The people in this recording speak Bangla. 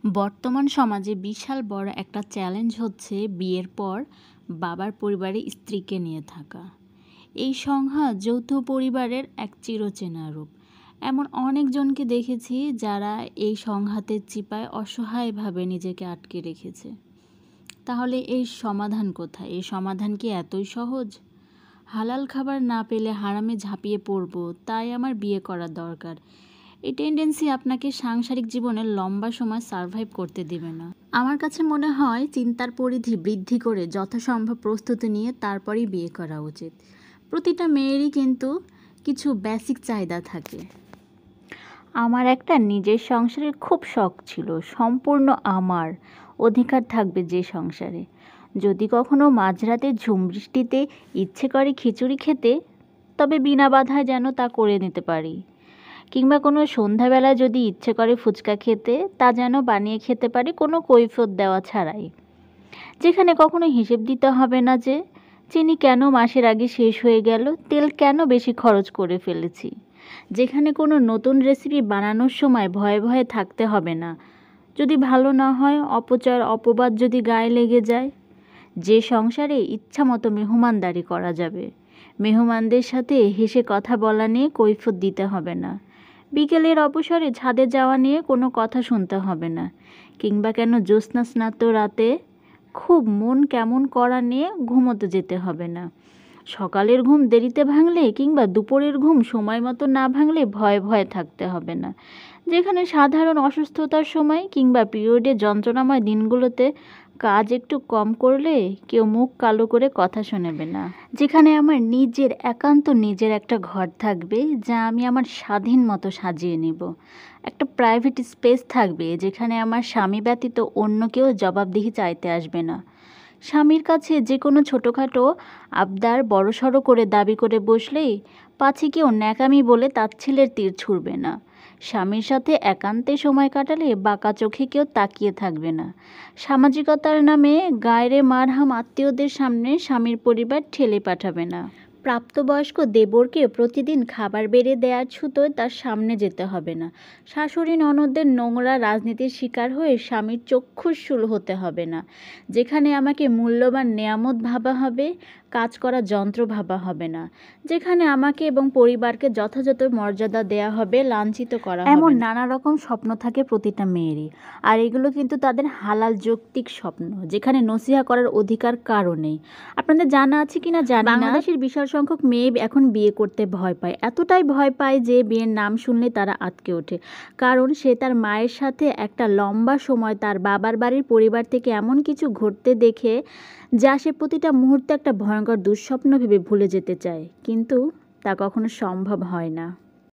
বর্তমান সমাজে বিশাল বড় একটা চ্যালেঞ্জ হচ্ছে বিয়ের পর বাবার পরিবারে স্ত্রীকে নিয়ে থাকা। এই সংঘাত যৌথ পরিবারের এক চিরচেনা রূপ। এমন অনেকজনকে দেখেছি যারা এই সংঘাতের চিপায় অসহায়ভাবে নিজেকে আটকে রেখেছে। তাহলে এই সমাধান কোথায়? এই সমাধান কি এতই সহজ? হালাল খাবার না পেলে হারামে ঝাঁপিয়ে পড়ব, তাই আমার বিয়ে করা দরকার। এই টেন্ডেন্সি আপনাকে সাংসারিক জীবনে লম্বা সময় সার্ভাইভ করতে দিবে না। আমার কাছে মনে হয় চিন্তার পরিধি বৃদ্ধি করে যথাসম্ভব প্রস্তুতি নিয়ে তারপরেই বিয়ে করা উচিত। প্রতিটা মেয়েরই কিন্তু কিছু বেসিক চাহিদা থাকে। আমার একটা নিজের সংসারের খুব শখ ছিল, সম্পূর্ণ আমার অধিকার থাকবে যে সংসারে। যদি কখনো মাঝরাতে ঝুম বৃষ্টিতে ইচ্ছে করে খিচুড়ি খেতে, তবে বিনা বাধায় যেন তা করে নিতে পারি। কিংবা কোনো সন্ধ্যাবেলা যদি ইচ্ছে করে ফুচকা খেতে, তা যেন বানিয়ে খেতে পারি কোনো কৈফিয়ত দেওয়া ছাড়াই। যেখানে কখনো হিসেব দিতে হবে না যে চিনি কেন মাসের আগে শেষ হয়ে গেল, তেল কেন বেশি খরচ করে ফেলেছি। যেখানে কোনো নতুন রেসিপি বানানোর সময় ভয়ে ভয়ে থাকতে হবে না, যদি ভালো না হয় অপচার অপবাদ যদি গায়ে লেগে যায়। যে সংসারে ইচ্ছা মতো মেহমানদারি করা যাবে, মেহমানদের সাথে হেসে কথা বলা নিয়ে কৈফিয়ত দিতে হবে না, বিকেলের অবসরে ছাদে যাওয়া নিয়ে কোনো কথা শুনতে হবে না, কিংবা কেন জ্যোৎস্না স্নাত রাতে খুব মন কেমন করা নিয়ে ঘুমোতে যেতে হবে না। সকালের ঘুম দেরিতে ভাঙলে কিংবা দুপুরের ঘুম সময় মতো না ভাঙলে ভয়ে ভয়ে থাকতে হবে না। যেখানে সাধারণ অসুস্থতার সময় কিংবা পিরিয়ডে যন্ত্রণাময় দিনগুলোতে কাজ একটু কম করলে কেউ মুখ কালো করে কথা শোনাবে না। যেখানে আমার নিজের একান্ত নিজের একটা ঘর থাকবে, যা আমি আমার স্বাধীন মতো সাজিয়ে নিব। একটা প্রাইভেট স্পেস থাকবে যেখানে আমার স্বামী ব্যতীত অন্য কেউ জবাবদিহি চাইতে আসবে না। স্বামীর কাছে যে কোনো ছোটোখাটো আবদার বড়সড় করে দাবি করে বসলেই পাছে কেউ ন্যাকামি বলে তাচ্ছিল্যের তীর ছুঁড়বে না। স্বামীর সাথে একান্তে সময় কাটালে বাঁকা চোখে কেউ তাকিয়ে থাকবে না। সামাজিকতার নামে গায়রে মারহাম আত্মীয়দের সামনে স্বামীর পরিবার ঠেলে পাঠাবে না। প্রাপ্তবয়স্ক দেবরকে প্রতিদিন খাবার বেড়ে দেওয়ার ছুতোয় তার সামনে যেতে হবে না। শাশুড়ি ননদদের নোংরা রাজনীতির শিকার হয়ে স্বামীর চক্ষুশূল হতে হবে না। যেখানে আমাকে মূল্যবান নেয়ামত ভাবা হবে, কাজ করা যন্ত্র ভাবা হবে না। যেখানে আমাকে এবং পরিবারকে যথাযথ মর্যাদা দেয়া হবে, লাঞ্ছিত করা হবে না। এমন নানা রকম স্বপ্ন থাকে প্রতিটা মেয়েরই, আর এগুলো কিন্তু তাদের হালাল যৌক্তিক স্বপ্ন, যেখানে নসিহা করার অধিকার কারও নেই। আপনাদের জানা আছে কিনা জানি না, বাংলাদেশের বিশাল সংখ্যক মেয়ে এখন বিয়ে করতে ভয় পায়। এতটাই ভয় পায় যে বিয়ের নাম শুনলে তারা আঁতকে ওঠে। কারণ সে তার মায়ের সাথে একটা লম্বা সময় তার বাবার বাড়ির পরিবার থেকে এমন কিছু ঘটতে দেখে যা সে প্রতিটা মুহূর্তে একটা ভয়ঙ্কর দুঃস্বপ্ন ভেবে ভুলে যেতে চায়, কিন্তু তা কখনো সম্ভব হয় না।